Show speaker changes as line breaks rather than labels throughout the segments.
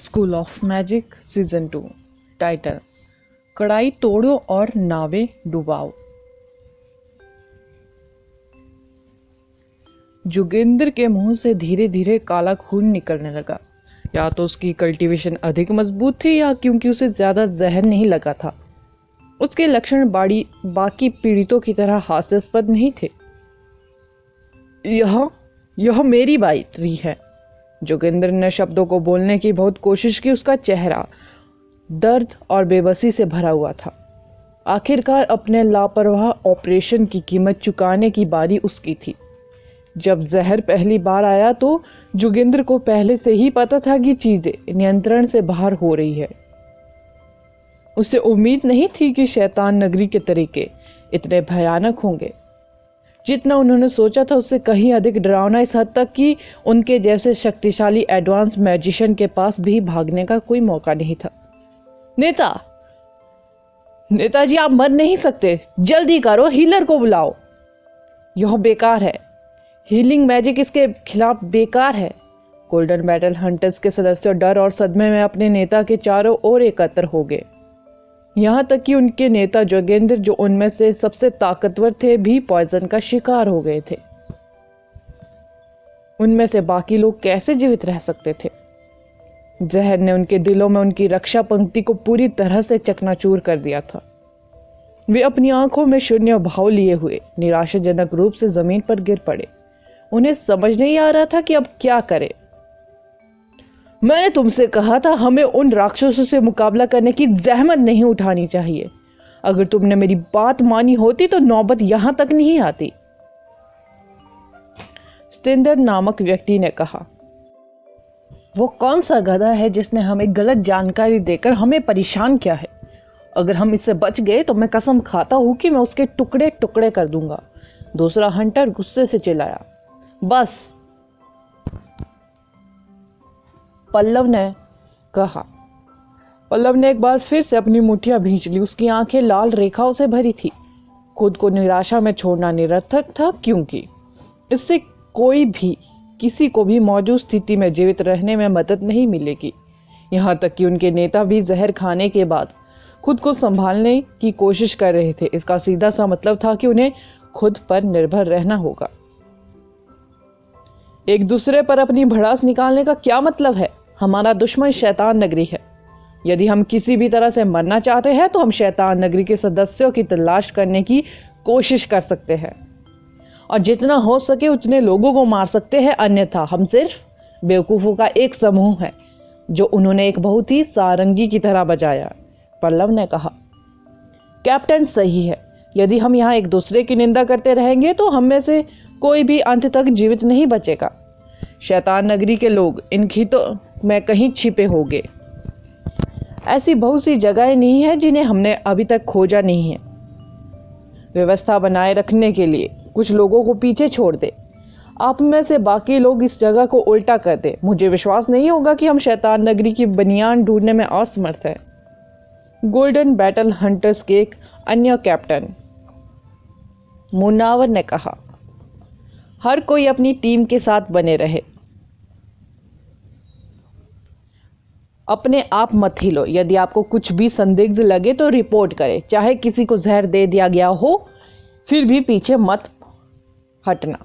School of magic season 2। Title: कड़ाई तोड़ो और नावें डुबाओ। जोगेंद्र के मुंह से धीरे धीरे काला खून निकलने लगा। या तो उसकी कल्टीवेशन अधिक मजबूत थी या क्योंकि उसे ज्यादा जहर नहीं लगा था। उसके लक्षण बाकी पीड़ितों की तरह हास्यास्पद नहीं थे। यह मेरी बारी है। जोगेंद्र ने शब्दों को बोलने की बहुत कोशिश की। उसका चेहरा दर्द और बेबसी से भरा हुआ था। आखिरकार अपने लापरवाह ऑपरेशन की कीमत चुकाने की बारी उसकी थी। जब जहर पहली बार आया तो जोगेंद्र को पहले से ही पता था कि चीजें नियंत्रण से बाहर हो रही है। उसे उम्मीद नहीं थी कि शैतान नगरी के तरीके इतने भयानक होंगे। जितना उन्होंने सोचा था उससे कहीं अधिक डरावना, इस हद तक कि उनके जैसे शक्तिशाली एडवांस मैजिशियन के पास भी भागने का कोई मौका नहीं था। नेताजी, आप मर नहीं सकते। जल्दी करो, हीलर को बुलाओ। यह बेकार है। हीलिंग मैजिक इसके खिलाफ बेकार है। गोल्डन बैटल हंटर्स के सदस्य डर और सदमे में अपने नेता के चारों ओर एकत्र हो गए। यहाँ तक कि उनके नेता जोगेंद्र, जो उनमें से सबसे ताकतवर थे, भी पॉइजन का शिकार हो गए थे। उनमें से बाकी लोग कैसे जीवित रह सकते थे? जहर ने उनके दिलों में उनकी रक्षा पंक्ति को पूरी तरह से चकनाचूर कर दिया था। वे अपनी आंखों में शून्य भाव लिए हुए निराशाजनक रूप से जमीन पर गिर पड़े। उन्हें समझ नहीं आ रहा था कि अब क्या करें। मैंने तुमसे कहा था हमें उन राक्षसों से मुकाबला करने की जहमत नहीं उठानी चाहिए। अगर तुमने मेरी बात मानी होती तो नौबत यहां तक नहीं आती। स्तेंदर नामक व्यक्ति ने कहा। वो कौन सा गधा है जिसने हमें गलत जानकारी देकर हमें परेशान किया है? अगर हम इससे बच गए तो मैं कसम खाता हूं कि मैं उसके टुकड़े टुकड़े कर दूंगा। दूसरा हंटर गुस्से से चिल्लाया। बस, पल्लव ने कहा। पल्लव ने एक बार फिर से अपनी मुठ्ठियां भींच ली। उसकी आंखें लाल रेखाओं से भरी थी। खुद को निराशा में छोड़ना निरर्थक था, क्योंकि इससे कोई भी किसी को भी मौजूद स्थिति में जीवित रहने में मदद नहीं मिलेगी। यहाँ तक कि उनके नेता भी जहर खाने के बाद खुद को संभालने की कोशिश कर रहे थे। इसका सीधा सा मतलब था कि उन्हें खुद पर निर्भर रहना होगा। एक दूसरे पर अपनी भड़ास निकालने का क्या मतलब है? हमारा दुश्मन शैतान नगरी है। यदि हम किसी भी तरह से मरना चाहते हैं तो हम शैतान नगरी के सदस्यों की तलाश करने की कोशिश कर सकते हैं और जितना हो सके उतने लोगों को मार सकते हैं। अन्यथा हम सिर्फ बेवकूफों का एक समूह है, जो उन्होंने एक बहुत ही सारंगी की तरह बजाया। पल्लव ने कहा। कैप्टन सही है। यदि हम यहाँ एक दूसरे की निंदा करते रहेंगे तो हम में से कोई भी अंत तक जीवित नहीं बचेगा। शैतान नगरी के लोग इन खीतों में कहीं छिपे होंगे। ऐसी बहुत सी जगहें नहीं है जिन्हें हमने अभी तक खोजा नहीं है। व्यवस्था बनाए रखने के लिए कुछ लोगों को पीछे छोड़ दे। आप में से बाकी लोग इस जगह को उल्टा कर दे। मुझे विश्वास नहीं होगा कि हम शैतान नगरी की बनियान ढूंढने में असमर्थ हैं। गोल्डन बैटल हंटर्स के एक अन्य कैप्टन मुनावर ने कहा। हर कोई अपनी टीम के साथ बने रहे। अपने आप मत हिलो। यदि आपको कुछ भी संदिग्ध लगे तो रिपोर्ट करें। चाहे किसी को जहर दे दिया गया हो, फिर भी पीछे मत हटना।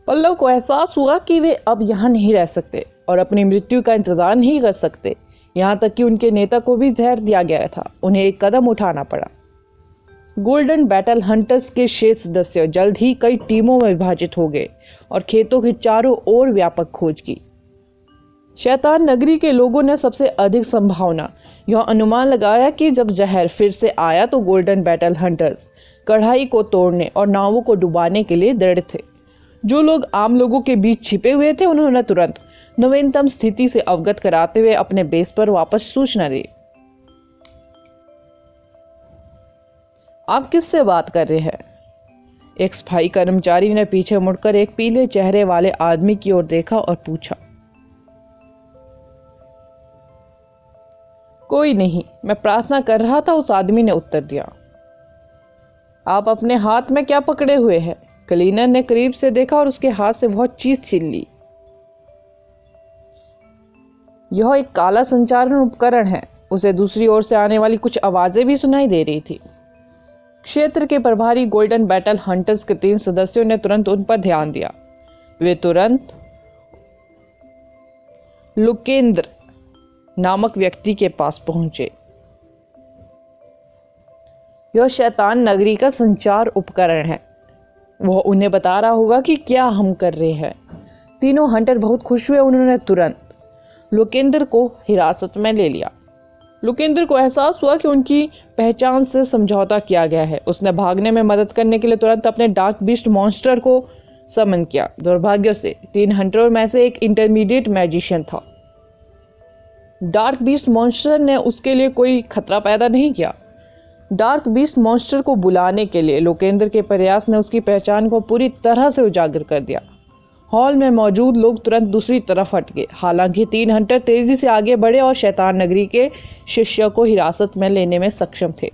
पल्लव को एहसास हुआ कि वे अब यहां नहीं रह सकते और अपनी मृत्यु का इंतजार नहीं कर सकते। यहां तक कि उनके नेता को भी जहर दिया गया था। उन्हें एक कदम उठाना पड़ा। गोल्डन बैटल हंटर्स के शेष सदस्य जल्द ही कई टीमों में विभाजित हो गए और खेतों के चारों ओर व्यापक खोज की। शैतान नगरी के लोगों ने सबसे अधिक संभावना यह अनुमान लगाया कि जब जहर फिर से आया तो गोल्डन बैटल हंटर्स कढ़ाई को तोड़ने और नावों को डुबाने के लिए दृढ़ थे। जो लोग आम लोगों के बीच छिपे हुए थे उन्होंने तुरंत नवीनतम स्थिति से अवगत कराते हुए अपने बेस पर वापस सूचना दी। आप किससे बात कर रहे हैं? एक सफाई कर्मचारी ने पीछे मुड़कर एक पीले चेहरे वाले आदमी की ओर देखा और पूछा। कोई नहीं, मैं प्रार्थना कर रहा था, उस आदमी ने उत्तर दिया। आप अपने हाथ में क्या पकड़े हुए हैं? क्लीनर ने करीब से देखा और उसके हाथ से बहुत चीज छीन ली। यह एक काला संचारण उपकरण है। उसे दूसरी ओर से आने वाली कुछ आवाजें भी सुनाई दे रही थी। क्षेत्र के प्रभारी गोल्डन बैटल हंटर्स के 3 सदस्यों ने तुरंत उन पर ध्यान दिया। वे तुरंत लुकेंद्र नामक व्यक्ति के पास पहुंचे। यह शैतान नगरी का संचार उपकरण है। वह उन्हें बता रहा होगा कि क्या हम कर रहे हैं। तीनों हंटर बहुत खुश हुए। उन्होंने तुरंत लुकेंद्र को हिरासत में ले लिया। लुकेंद्र को एहसास हुआ कि उनकी पहचान से समझौता किया गया है। उसने भागने में मदद करने के लिए तुरंत अपने डार्क बीस्ट मॉन्स्टर को समन किया। दुर्भाग्य से 3 हंटरों में से एक इंटरमीडिएट मैजिशियन था। डार्क बीस्ट मॉन्स्टर ने उसके लिए कोई खतरा पैदा नहीं किया। डार्क बीस्ट मॉन्स्टर को बुलाने के लिए लोकेंद्र के प्रयास ने उसकी पहचान को पूरी तरह से उजागर कर दिया। हॉल में मौजूद लोग तुरंत दूसरी तरफ हट गए। हालांकि 3 हंटर तेजी से आगे बढ़े और शैतान नगरी के शिष्य को हिरासत में लेने में सक्षम थे।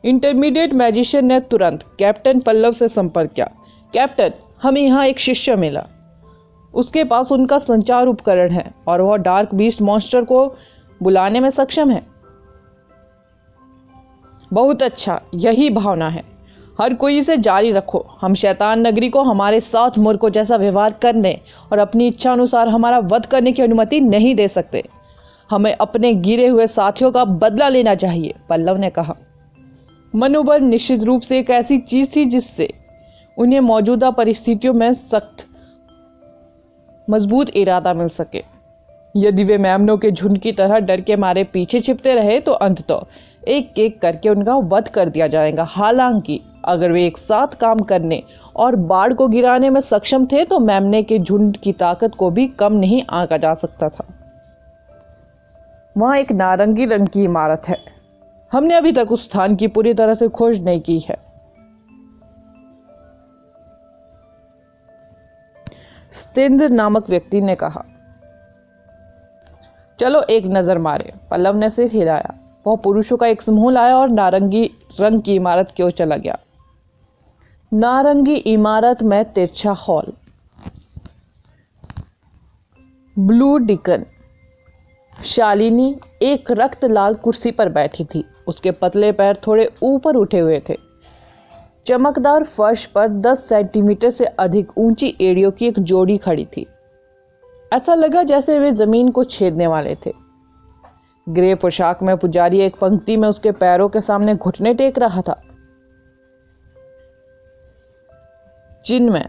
इंटरमीडिएट मैजिशियन ने तुरंत कैप्टन पल्लव से संपर्क किया। कैप्टन, हमें यहाँ एक शिष्य मिला। उसके पास उनका संचार उपकरण है और वह डार्क बीस्ट मॉन्स्टर को बुलाने में सक्षम है। बहुत अच्छा, यही भावना है। हर कोई इसे जारी रखो। हम शैतान नगरी को हमारे साथ मूर्खों जैसा व्यवहार करने और अपनी इच्छा अनुसार हमारा वध करने की अनुमति नहीं दे सकते। हमें अपने गिरे हुए साथियों का बदला लेना चाहिए, पल्लव ने कहा। मनोबल निश्चित रूप से एक ऐसी चीज थी जिससे उन्हें मौजूदा परिस्थितियों में सख्त मजबूत इरादा मिल सके। यदि वे मेमनों के झुंड की तरह डर के मारे पीछे छिपते रहे तो अंततः एक एक करके उनका वध कर दिया जाएगा। हालांकि अगर वे एक साथ काम करने और बाढ़ को गिराने में सक्षम थे तो मेमने के झुंड की ताकत को भी कम नहीं आंका जा सकता था। वहां एक नारंगी रंग की इमारत है। हमने अभी तक उस स्थान की पूरी तरह से खोज नहीं की है। सतेंद्र नामक व्यक्ति ने कहा। चलो एक नजर मारे, पल्लव ने सिर हिलाया। वह पुरुषों का एक समूह लाया और नारंगी रंग की इमारत की ओर चला गया। नारंगी इमारत में तिरछा हॉल, ब्लू डिकन। शालिनी एक रक्त लाल कुर्सी पर बैठी थी। उसके पतले पैर थोड़े ऊपर उठे हुए थे। चमकदार फर्श पर 10 सेंटीमीटर से अधिक ऊंची एड़ियों की एक जोड़ी खड़ी थी। ऐसा लगा जैसे वे जमीन को छेदने वाले थे। ग्रे पोशाक में पुजारी एक पंक्ति में उसके पैरों के सामने घुटने टेक रहा था, जिनमें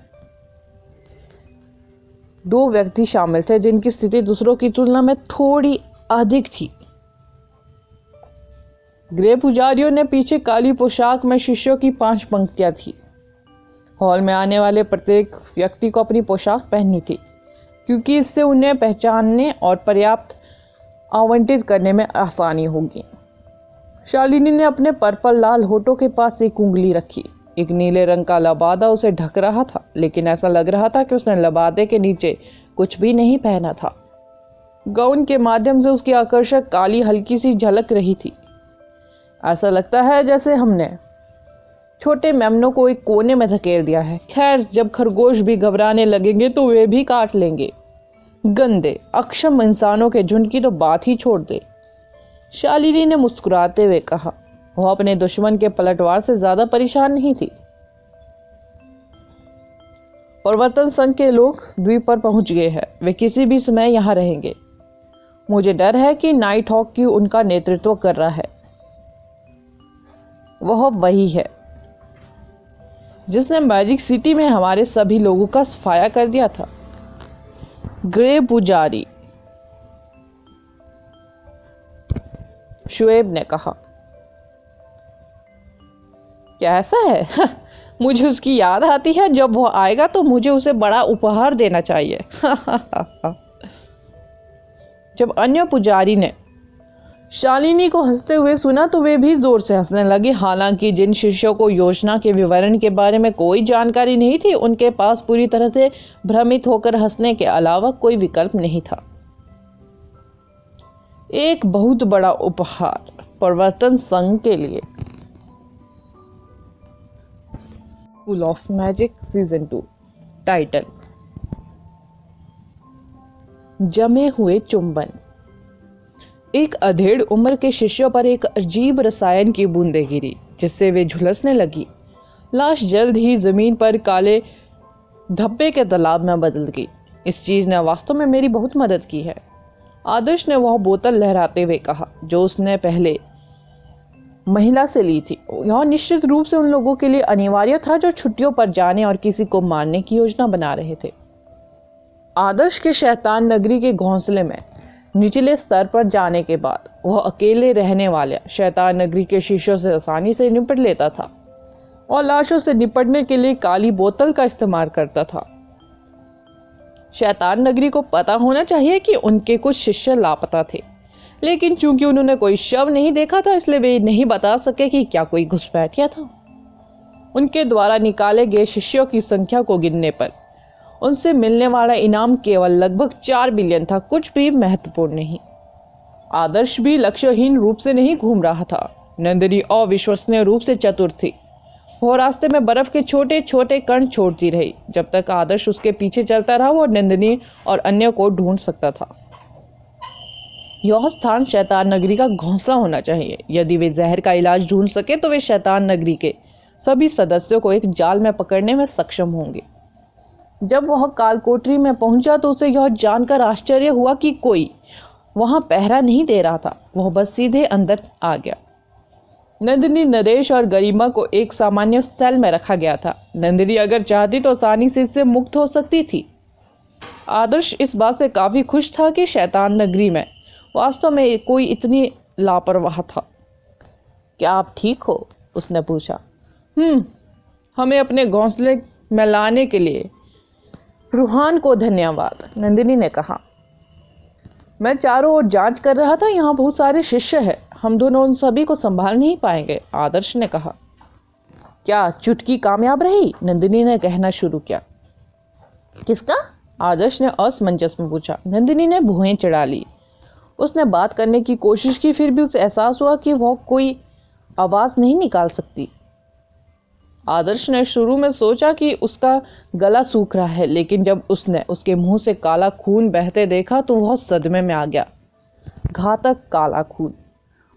2 व्यक्ति शामिल थे जिनकी स्थिति दूसरों की तुलना में थोड़ी अधिक थी। ग्रे पुजारियों ने पीछे काली पोशाक में शिष्यों की 5 पंक्तियां थी। हॉल में आने वाले प्रत्येक व्यक्ति को अपनी पोशाक पहननी थी, क्योंकि इससे उन्हें पहचानने और पर्याप्त आवंटित करने में आसानी होगी। शालिनी ने अपने पर्पल लाल होठों के पास एक उंगली रखी। एक नीले रंग का लबादा उसे ढक रहा था, लेकिन ऐसा लग रहा था कि उसने लबादे के नीचे कुछ भी नहीं पहना था। गाउन के माध्यम से उसकी आकर्षक काली हल्की सी झलक रही थी। ऐसा लगता है जैसे हमने छोटे मेमनों को एक कोने में धकेल दिया है। खैर, जब खरगोश भी घबराने लगेंगे तो वे भी काट लेंगे। गंदे अक्षम इंसानों के झुंड की तो बात ही छोड़ दे, शालिनी ने मुस्कुराते हुए कहा। वह अपने दुश्मन के पलटवार से ज्यादा परेशान नहीं थी। परिवर्तन संघ के लोग द्वीप पर पहुंच गए हैं। वे किसी भी समय यहां रहेंगे। मुझे डर है कि नाइट हॉक की उनका नेतृत्व कर रहा है। वह वही है जिसने मैजिक सिटी में हमारे सभी लोगों का सफाया कर दिया था। ग्रे पुजारी, शुएब ने कहा। क्या ऐसा है? मुझे उसकी याद आती है। जब वो आएगा तो मुझे उसे बड़ा उपहार देना चाहिए। जब अन्य पुजारी ने शालिनी को हंसते हुए सुना तो वे भी जोर से हंसने लगे। हालांकि जिन शिष्यों को योजना के विवरण के बारे में कोई जानकारी नहीं थी, उनके पास पूरी तरह से भ्रमित होकर हंसने के अलावा कोई विकल्प नहीं था। एक बहुत बड़ा उपहार परिवर्तन संघ के लिए। School of magic season 2 title. जमे हुए चुंबन। एक अधेड़ उम्र के शिष्यों पर एक अजीब रसायन की बूंदें गिरी, जिससे वे झुलसने लगी। लाश जल्द ही जमीन पर काले धब्बे के तालाब में बदल गई। इस चीज ने वास्तव में मेरी बहुत मदद की है, आदर्श ने वह बोतल लहराते हुए कहा जो उसने पहले महिला से ली थी। यह निश्चित रूप से उन लोगों के लिए अनिवार्य था जो छुट्टियों पर जाने और किसी को मारने की योजना बना रहे थे। आदर्श के शैतान नगरी के घोंसले में निचले स्तर पर जाने के बाद वह अकेले रहने वाले शैतान नगरी के शिष्यों से आसानी से निपट लेता था और लाशों से निपटने के लिए काली बोतल का इस्तेमाल करता था। शैतान नगरी को पता होना चाहिए कि उनके कुछ शिष्य लापता थे, लेकिन चूंकि उन्होंने कोई शव नहीं देखा था, इसलिए वे नहीं बता सके कि क्या कोई घुसपैठिया था। उनके द्वारा निकाले गए शिष्यों की संख्या को गिनने पर उनसे मिलने वाला इनाम केवल लगभग 4 बिलियन था, कुछ भी महत्वपूर्ण नहीं। आदर्श भी लक्ष्यहीन रूप से नहीं घूम रहा था। नंदिनी अविश्वसनीय रूप से चतुर थी। वो रास्ते में बर्फ के छोटे छोटे कण छोड़ती रही। जब तक आदर्श उसके पीछे चलता रहा, वो नंदिनी और अन्य को ढूंढ सकता था। यह स्थान शैतान नगरी का घोंसला होना चाहिए। यदि वे जहर का इलाज ढूंढ सके तो वे शैतान नगरी के सभी सदस्यों को एक जाल में पकड़ने में सक्षम होंगे। जब वह कालकोठरी में पहुंचा तो उसे यह जानकर आश्चर्य हुआ कि कोई वहां पहरा नहीं दे रहा था। वह बस सीधे अंदर आ गया। नंदिनी, नरेश और गरिमा को एक सामान्य सेल में रखा गया था। नंदिनी अगर चाहती तो आसानी से इससे मुक्त हो सकती थी। आदर्श इस बात से काफी खुश था कि शैतान नगरी में वास्तव में कोई इतनी लापरवाह था। क्या आप ठीक हो? उसने पूछा। हमें अपने घोंसले में लाने के लिए रूहान को धन्यवाद, नंदिनी ने कहा। मैं चारों ओर जांच कर रहा था, यहाँ बहुत सारे शिष्य हैं, हम दोनों उन सभी को संभाल नहीं पाएंगे, आदर्श ने कहा। क्या चुटकी कामयाब रही? नंदिनी ने कहना शुरू किया। किसका? आदर्श ने असमंजस में पूछा। नंदिनी ने भुएं चढ़ा ली। उसने बात करने की कोशिश की, फिर भी उसे एहसास हुआ कि वह कोई आवाज नहीं निकाल सकती। आदर्श ने शुरू में सोचा कि उसका गला सूख रहा है, लेकिन जब उसने उसके मुंह से काला खून बहते देखा तो वह सदमे में आ गया। घातक काला खून।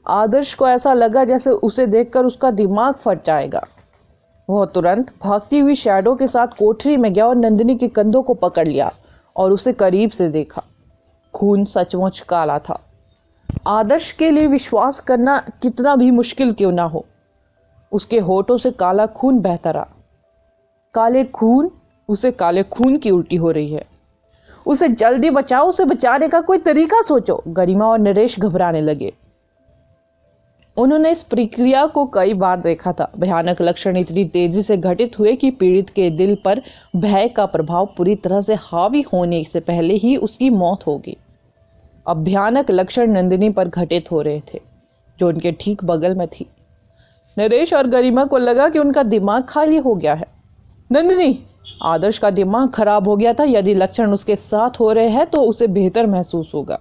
आदर्श को ऐसा लगा जैसे उसे देखकर उसका दिमाग फट जाएगा। वह तुरंत भागती हुई शैडो के साथ कोठरी में गया और नंदिनी के कंधों को पकड़ लिया और उसे करीब से देखा। खून सचमुच काला था। आदर्श के लिए विश्वास करना कितना भी मुश्किल क्यों ना हो, उसके होठों से काला खून बहता रहा। काले खून, उसे काले खून की उल्टी हो रही है। उसे जल्दी बचाओ, उसे बचाने का कोई तरीका सोचो। गरिमा और नरेश घबराने लगे। उन्होंने इस प्रक्रिया को कई बार देखा था। भयानक लक्षण इतनी तेजी से घटित हुए कि पीड़ित के दिल पर भय का प्रभाव पूरी तरह से हावी होने से पहले ही उसकी मौत होगी। अब भयानक लक्षण नंदिनी पर घटित हो रहे थे, जो उनके ठीक बगल में थी। नरेश और गरिमा को लगा कि उनका दिमाग खाली हो गया है। नंदिनी, आदर्श का दिमाग खराब हो गया था। यदि लक्षण उसके साथ हो रहे हैं तो उसे बेहतर महसूस होगा।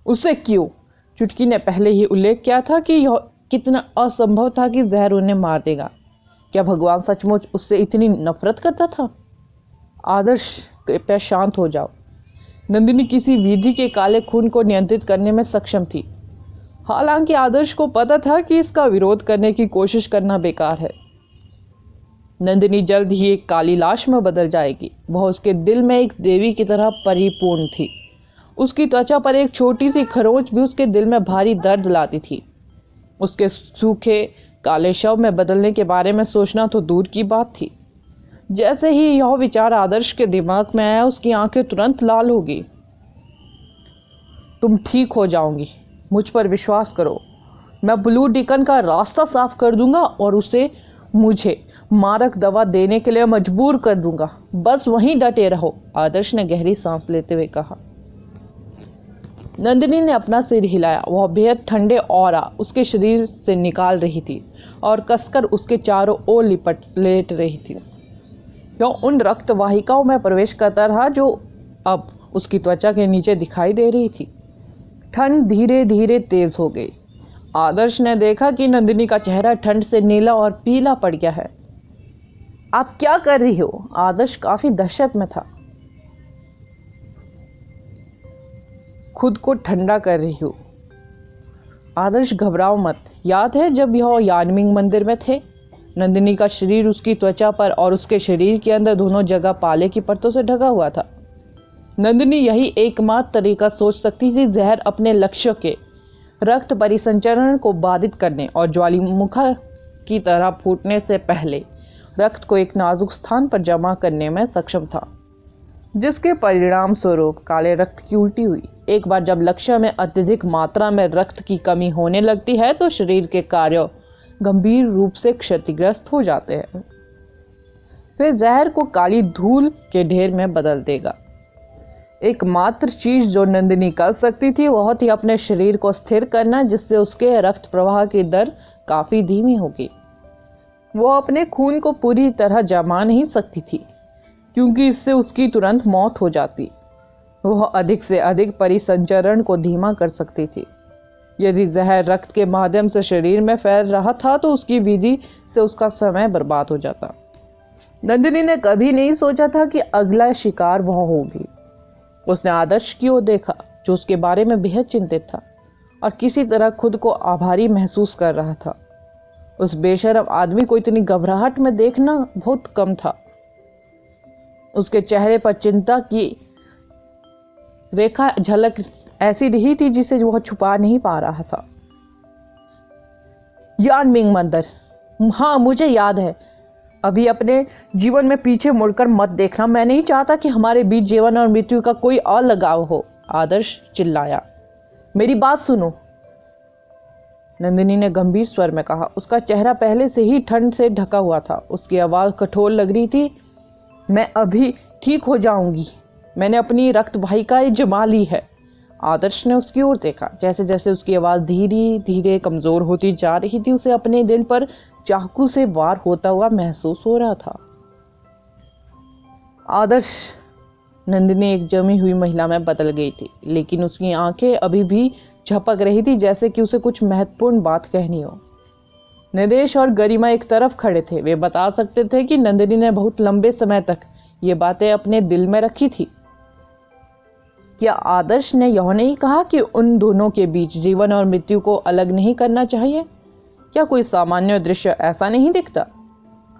उसे क्यों? चुटकी ने पहले ही उल्लेख किया था कि यह कितना असंभव था कि जहर उन्हें मार देगा। क्या भगवान सचमुच उससे इतनी नफरत करता था? आदर्श, कृपया शांत हो जाओ। नंदिनी किसी विधि के काले खून को नियंत्रित करने में सक्षम थी। हालांकि आदर्श को पता था कि इसका विरोध करने की कोशिश करना बेकार है। नंदिनी जल्द ही एक काली लाश में बदल जाएगी। वह उसके दिल में एक देवी की तरह परिपूर्ण थी। उसकी त्वचा पर एक छोटी सी खरोंच भी उसके दिल में भारी दर्द लाती थी। उसके सूखे काले शव में बदलने के बारे में सोचना तो दूर की बात थी। जैसे ही यह विचार आदर्श के दिमाग में आया, उसकी आंखें तुरंत लाल हो गई। तुम ठीक हो जाओगी, मुझ पर विश्वास करो। मैं ब्लू डिकन का रास्ता साफ कर दूंगा और उसे मुझे मारक दवा देने के लिए मजबूर कर दूंगा। बस वहीं डटे रहो, आदर्श ने गहरी सांस लेते हुए कहा। नंदिनी ने अपना सिर हिलाया। वह बेहद ठंडे ऑरा उसके शरीर से निकाल रही थी और कसकर उसके चारों ओर लेट रही थी। यह उन रक्त वाहिकाओं में प्रवेश करता रहा जो अब उसकी त्वचा के नीचे दिखाई दे रही थी। ठंड धीरे धीरे तेज हो गई। आदर्श ने देखा कि नंदिनी का चेहरा ठंड से नीला और पीला पड़ गया है। आप क्या कर रही हो? आदर्श काफी दहशत में था। खुद को ठंडा कर रही हूँ। आदर्श घबराओ मत। याद है जब यह यानमिंग मंदिर में थे, नंदिनी का शरीर उसकी त्वचा पर और उसके शरीर के अंदर दोनों जगह पाले की परतों से ढका हुआ था। नंदिनी यही एकमात्र तरीका सोच सकती थी जहर अपने लक्ष्य के रक्त परिसंचरण को बाधित करने और ज्वालामुखी की तरह फूटने से पहले रक्त को एक नाजुक स्थान पर जमा करने में सक्षम था, जिसके परिणाम स्वरूप काले रक्त की उल्टी हुई। एक बार जब लक्ष्य में अत्यधिक मात्रा में रक्त की कमी होने लगती है तो शरीर के कार्य गंभीर रूप से क्षतिग्रस्त हो जाते हैं। फिर जहर को काली धूल के ढेर में बदल देगा। एकमात्र चीज जो नंदिनी कर सकती थी वह थी अपने शरीर को स्थिर करना, जिससे उसके रक्त प्रवाह की दर काफी धीमी होगी। वो अपने खून को पूरी तरह जमा नहीं सकती थी, क्योंकि इससे उसकी तुरंत मौत हो जाती। वह अधिक से अधिक परिसंचरण को धीमा कर सकती थी। यदि जहर रक्त के माध्यम से शरीर में फैल रहा था तो उसकी विधि से उसका समय बर्बाद हो जाता। नंदिनी ने कभी नहीं सोचा था कि अगला शिकार वह होगी। उसने आदर्श की ओर देखा, जो उसके बारे में बेहद चिंतित था और किसी तरह खुद को आभारी महसूस कर रहा था। उस बेशर्म आदमी को इतनी घबराहट में देखना बहुत कम था। उसके चेहरे पर चिंता की रेखा झलक ऐसी रही थी जिसे वह छुपा नहीं पा रहा था। यानमिंग मंदिर, हाँ मुझे याद है। अभी अपने जीवन में पीछे मुड़कर मत देखना। मैं नहीं चाहता कि हमारे बीच जीवन और मृत्यु का कोई अलगाव हो। आदर्श चिल्लाया। मेरी बात सुनो, नंदिनी ने गंभीर स्वर में कहा। उसका चेहरा पहले से ही ठंड से ढका हुआ था। उसकी आवाज कठोर लग रही थी। मैं अभी ठीक हो जाऊंगी। मैंने अपनी रक्त वाहिका जमा ली है। आदर्श ने उसकी ओर देखा। जैसे जैसे उसकी आवाज धीरे धीरे कमजोर होती जा रही थी, उसे अपने दिल पर चाकू से वार होता हुआ महसूस हो रहा था। आदर्श, नंदिनी एक जमी हुई महिला में बदल गई थी, लेकिन उसकी आंखें अभी भी झपक रही थी, जैसे कि उसे कुछ महत्वपूर्ण बात कहनी हो। नरेश और गरिमा एक तरफ खड़े थे। वे बता सकते थे कि नंदिनी ने बहुत लंबे समय तक ये बातें अपने दिल में रखी थी। क्या आदर्श ने यह नहीं कहा कि उन दोनों के बीच जीवन और मृत्यु को अलग नहीं करना चाहिए? क्या कोई सामान्य दृश्य ऐसा नहीं दिखता?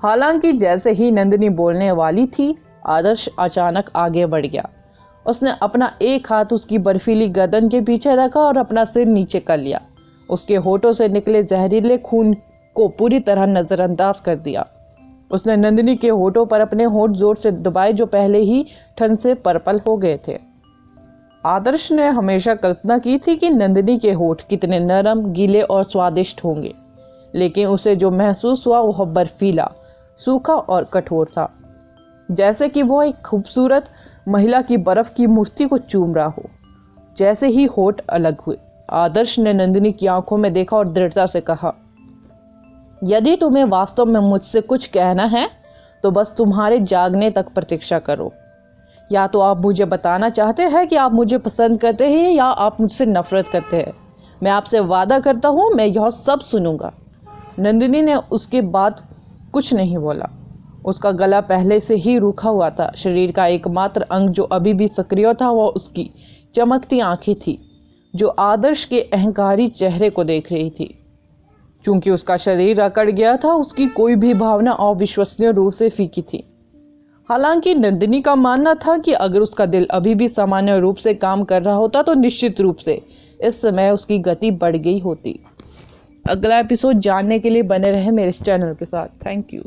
हालांकि जैसे ही नंदिनी बोलने वाली थी, आदर्श अचानक आगे बढ़ गया। उसने अपना एक हाथ उसकी बर्फीली गर्दन के पीछे रखा और अपना सिर नीचे कर लिया। उसके होठों से निकले जहरीले खून को पूरी तरह नजरअंदाज कर दिया। उसने नंदिनी के होठों पर अपने होठ जोर से दबाए, जो पहले ही ठंड से पर्पल हो गए थे। आदर्श ने हमेशा कल्पना की थी कि नंदिनी के होठ कितने नरम, गीले और स्वादिष्ट होंगे, लेकिन उसे जो महसूस हुआ वह बर्फीला, सूखा और कठोर था, जैसे कि वह एक खूबसूरत महिला की बर्फ की मूर्ति को चूम रहा हो। जैसे ही होठ अलग हुए, आदर्श ने नंदिनी की आंखों में देखा और दृढ़ता से कहा, यदि तुम्हें वास्तव में मुझसे कुछ कहना है तो बस तुम्हारे जागने तक प्रतीक्षा करो। या तो आप मुझे बताना चाहते हैं कि आप मुझे पसंद करते हैं या आप मुझसे नफरत करते हैं। मैं आपसे वादा करता हूँ मैं यह सब सुनूंगा। नंदिनी ने उसके बाद कुछ नहीं बोला। उसका गला पहले से ही रूखा हुआ था। शरीर का एकमात्र अंग जो अभी भी सक्रिय था वह उसकी चमकती आंखें थी, जो आदर्श के अहंकारी चेहरे को देख रही थी। चूंकि उसका शरीर अकड़ गया था, उसकी कोई भी भावना अविश्वसनीय रूप से फीकी थी। हालांकि नंदिनी का मानना था कि अगर उसका दिल अभी भी सामान्य रूप से काम कर रहा होता तो निश्चित रूप से इस समय उसकी गति बढ़ गई होती। अगला एपिसोड जानने के लिए बने रहे मेरे इस चैनल के साथ। Thank you.